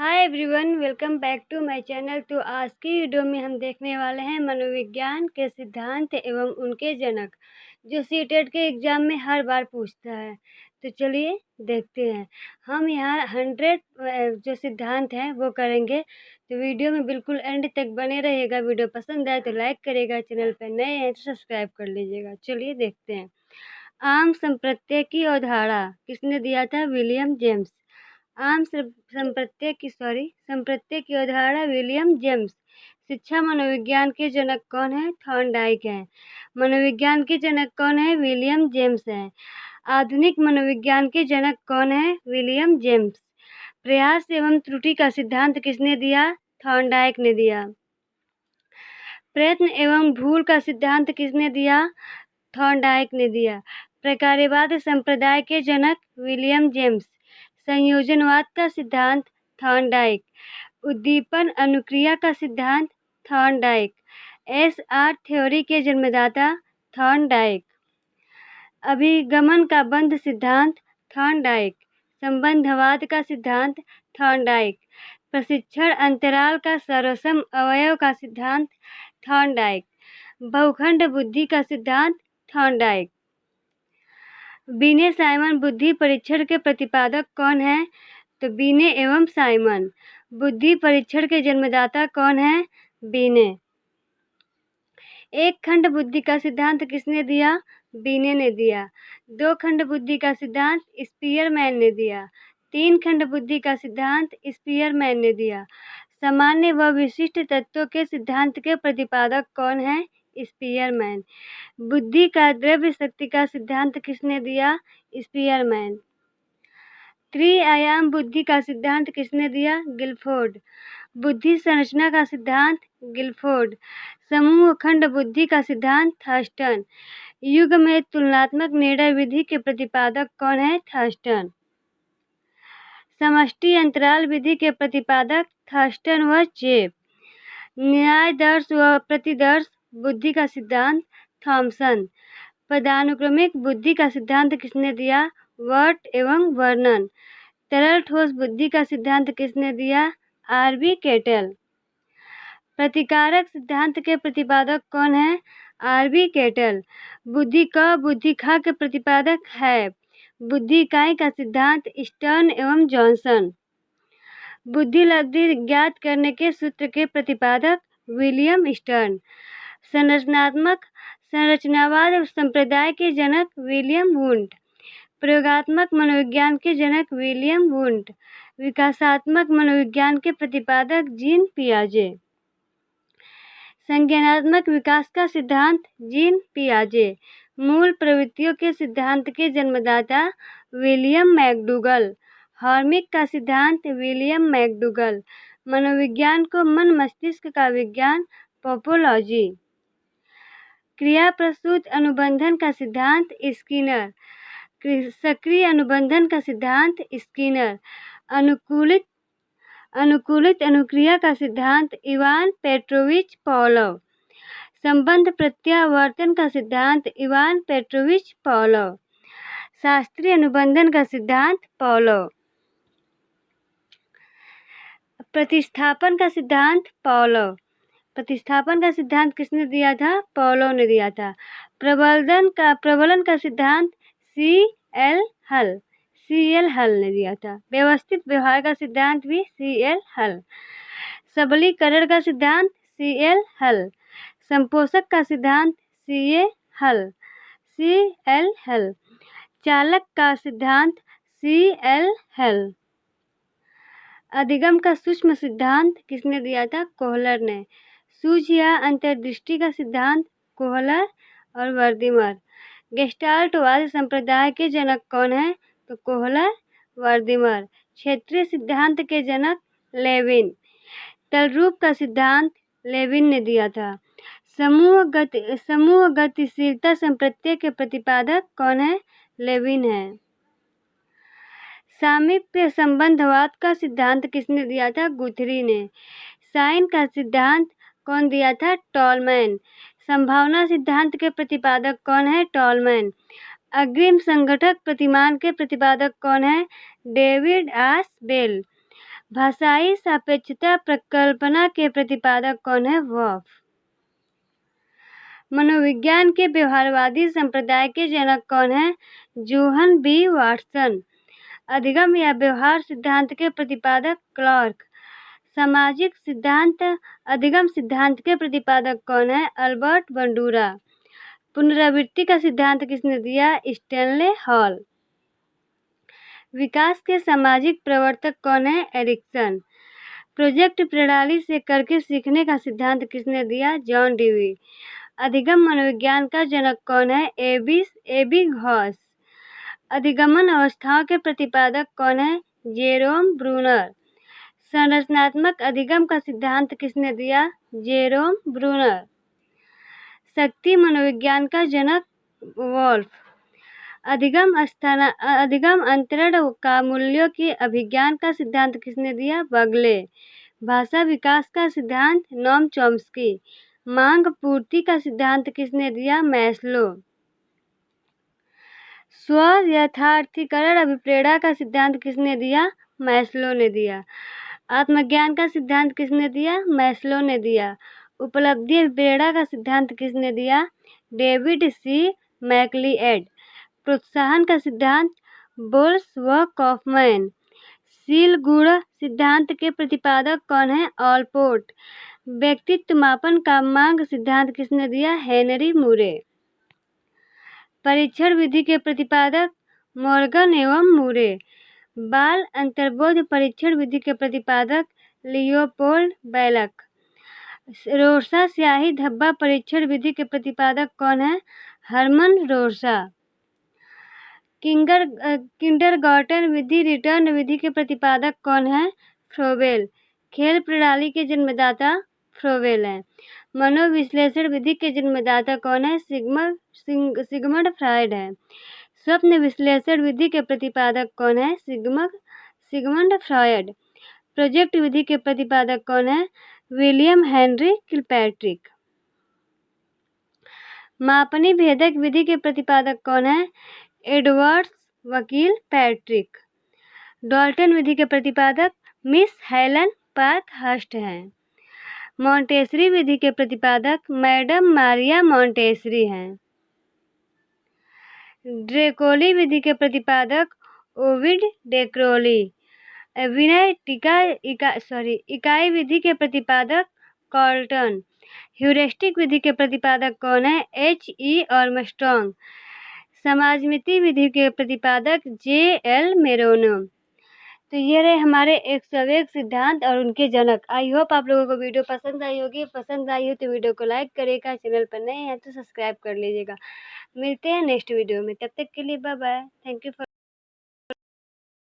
Hi everyone, welcome back to my channel. तो आज की वीडियो में हम देखने वाले हैं मनोविज्ञान के सिद्धांत एवं उनके जनक, जो सीटेट के एग्ज़ाम में हर बार पूछता है। तो चलिए देखते हैं। हम यहाँ 100 जो सिद्धांत हैं वो करेंगे। तो वीडियो में बिल्कुल एंड तक बने रहिएगा। वीडियो पसंद आए तो लाइक करिएगा, चैनल पर नए हैं तो सब्सक्राइब कर लीजिएगा। चलिए देखते हैं। आम संप्रत्यय की अवधारणा किसने दिया था? William James. संप्रत्यय की अवधारणा विलियम जेम्स। शिक्षा मनोविज्ञान के जनक कौन है? थॉर्नडाइक है। मनोविज्ञान के जनक कौन है? विलियम जेम्स है। आधुनिक मनोविज्ञान के जनक कौन है? William James. प्रयास एवं त्रुटि का सिद्धांत किसने दिया? थॉर्नडाइक ने दिया। प्रयत्न एवं भूल का सिद्धांत किसने दिया? थॉर्नडाइक ने दिया। प्रकार्यवाद संप्रदाय के जनक विलियम जेम्स। संयोजनवाद का सिद्धांत थॉर्नडाइक। उद्दीपन अनुक्रिया का सिद्धांत थॉर्नडाइक। एसआर थ्योरी के जन्मदाता थॉर्नडाइक। अभिगमन का बंध सिद्धांत थॉर्नडाइक। संबंधवाद का सिद्धांत थॉर्नडाइक। प्रशिक्षण अंतराल का सर्वसम अवयव का सिद्धांत थॉर्नडाइक। बहुखंड बुद्धि का सिद्धांत थॉर्नडाइक। बीने साइमन बुद्धि परीक्षण के प्रतिपादक कौन है? तो बीने एवं साइमन। बुद्धि परीक्षण के जन्मदाता कौन है? बीने। एक खंड बुद्धि का सिद्धांत किसने दिया? बीने ने दिया। दो खंड बुद्धि का सिद्धांत स्पीयरमैन ने दिया। तीन खंड बुद्धि का सिद्धांत स्पीयरमैन ने दिया। सामान्य व विशिष्ट तत्वों के सिद्धांत के प्रतिपादक कौन है? स्पीयरमैन। बुद्धि का द्रव्य शक्ति का सिद्धांत किसने दिया? स्पीयरमैन। त्रिआयाम बुद्धि का सिद्धांत किसने दिया? गिलफोर्ड। बुद्धि संरचना का सिद्धांत गिलफोर्ड। समूह खंड बुद्धि का सिद्धांत थर्स्टन। युग में तुलनात्मक निर्णय विधि के प्रतिपादक कौन है? थर्स्टन। समष्टि अंतराल विधि के प्रतिपादक थर्स्टन व चेप। न्यायदर्श व प्रतिदर्श बुद्धि का सिद्धांत थॉमसन। पदानुक्रमिक बुद्धि का सिद्धांत किसने दिया? वर्ट एवं वर्नन। तरल ठोस बुद्धि का सिद्धांत किसने दिया? R B Cattell. प्रतिकारक सिद्धांत के प्रतिपादक कौन है? R B Cattell. बुद्धि क बुद्धि ख के प्रतिपादक है। बुद्धि इकाई का सिद्धांत स्टर्न एवं जॉनसन। बुद्धि लब्धि ज्ञात करने के सूत्र के प्रतिपादक विलियम स्टर्न। संरचनावाद संप्रदाय के जनक विलियम वुंड। प्रयोगात्मक मनोविज्ञान के जनक विलियम वुंड। विकासात्मक मनोविज्ञान के प्रतिपादक जीन पियाजे। संज्ञानात्मक विकास का सिद्धांत जीन पियाजे। मूल प्रवृत्तियों के सिद्धांत के जन्मदाता विलियम मैकडूगल। हार्मिक का सिद्धांत विलियम मैकडूगल। मनोविज्ञान को मन मस्तिष्क का विज्ञान पोपोलॉजी। क्रिया प्रसूत अनुबंधन का सिद्धांत स्किनर। सक्रिय अनुबंधन का सिद्धांत स्किनर। अनुकूलित अनुक्रिया का सिद्धांत इवान पेट्रोविच पॉवलोव। संबंध प्रत्यावर्तन का सिद्धांत इवान पेट्रोविच पॉवलोव। शास्त्रीय अनुबंधन का सिद्धांत पॉवलोव। प्रतिस्थापन का सिद्धांत पॉवलोव। प्रतिस्थापन का सिद्धांत किसने दिया था? पॉवलोव ने दिया था। प्रबलन का सिद्धांत सीएल हल ने दिया था। व्यवस्थित व्यवहार का सिद्धांत भी सीएल हल। सबलीकरण का सिद्धांत सीएल हल। संपोषक का सिद्धांत सीएल हल। चालक का सिद्धांत सीएल हल। अधिगम का सूक्ष्म सिद्धांत किसने दिया था? कोहलर ने। सूझ या अंतर्दृष्टि का सिद्धांत कोहलर और वर्दीमर। गेस्टाल्टवाद संप्रदाय के जनक कौन है? तो कोहलर, वर्दीमर। क्षेत्रीय सिद्धांत के जनक लेविन। तलरूप का सिद्धांत लेविन ने दिया था। समूह गतिशीलता संप्रत्यय के प्रतिपादक कौन है? लेविन है। सामीप्य संबंधवाद का सिद्धांत किसने दिया था? गुथरी ने। साइन का सिद्धांत कौन दिया था? टॉलमैन। संभावना सिद्धांत के प्रतिपादक कौन है? टॉलमैन। अग्रिम संघटक प्रतिमान के प्रतिपादक कौन है? डेविड आस बेल। भाषाई सापेक्षता प्रकल्पना के प्रतिपादक कौन है? वॉफ। मनोविज्ञान के व्यवहारवादी संप्रदाय के जनक कौन है? John B Watson. अधिगम या व्यवहार सिद्धांत के प्रतिपादक क्लार्क। सामाजिक सिद्धांत अधिगम सिद्धांत के प्रतिपादक कौन है? Albert Bandura. पुनरावृत्ति का सिद्धांत किसने दिया? Stanley hall. विकास के सामाजिक प्रवर्तक कौन है? एरिक्सन। प्रोजेक्ट प्रणाली से करके सीखने का सिद्धांत किसने दिया? John Dewey. अधिगम मनोविज्ञान का जनक कौन है? एबी घॉस। अधिगमन अवस्थाओं के प्रतिपादक कौन है? Jerome Bruner. संरचनात्मक अधिगम का सिद्धांत किसने दिया? Jerome Bruner. शक्ति मनोविज्ञान का जनक वॉल्फ। अधिगम अंतरण का मूल्यों के अभिज्ञान का सिद्धांत किसने दिया? बगले। भाषा विकास का सिद्धांत नोम चॉम्स्की। मांग पूर्ति का सिद्धांत किसने दिया? मैस्लो। स्व यथार्थीकरण अभिप्रेरणा का सिद्धांत किसने दिया? मैस्लो ने दिया। आत्मज्ञान का सिद्धांत किसने दिया? मैस्लो ने दिया। उपलब्धि अभिप्रेरणा का सिद्धांत किसने दिया? डेविड सी मैकलीएड। प्रोत्साहन का सिद्धांत बोल्स व कॉफमैन। शील गुण सिद्धांत के प्रतिपादक कौन है? ऑलपोर्ट। व्यक्तित्व मापन का मांग सिद्धांत किसने दिया? हेनरी मूरे। परीक्षण विधि के प्रतिपादक मॉर्गन एवं मूरे। बाल अंतर्बोध परीक्षण विधि के प्रतिपादक लियोपोल्ड बैलक। रोरसा स्याही धब्बा परीक्षण विधि के प्रतिपादक कौन है? हरमन रोरसा। किंडरगार्टन विधि रिटर्न विधि के प्रतिपादक कौन है? फ्रोबेल। खेल प्रणाली के जन्मदाता फ्रोबेल हैं। मनोविश्लेषण विधि के जन्मदाता कौन है? सिगमंड फ्रायड है। स्वप्न विश्लेषण विधि के प्रतिपादक कौन है? Sigmund Freud. प्रोजेक्ट विधि के प्रतिपादक कौन है? William Henry Kilpatrick. मापनी भेदक विधि के प्रतिपादक कौन है? एडवर्ड्स वकील पैट्रिक। डाल्टन विधि के प्रतिपादक मिस हेलन पार्कहर्स्ट हैं। मॉन्टेसरी विधि के प्रतिपादक मैडम मारिया मॉन्टेसरी हैं। ड्रेकोली विधि के प्रतिपादक ओविड डेक्रोली। विनय इकाई विधि के प्रतिपादक कॉल्टन। ह्यूरिस्टिक विधि के प्रतिपादक कौन है? H.E. आर्मस्ट्रॉन्ग। समाजमिति विधि के प्रतिपादक J.L. मेरोनो। तो ये रहे हमारे 101 सिद्धांत और उनके जनक। आई होप आप लोगों को वीडियो पसंद आई होगी। पसंद आई हो तो वीडियो को लाइक करेगा, चैनल पर नए हैं तो सब्सक्राइब कर लीजिएगा। मिलते हैं नेक्स्ट वीडियो में, तब तक के लिए bye bye. Thank you for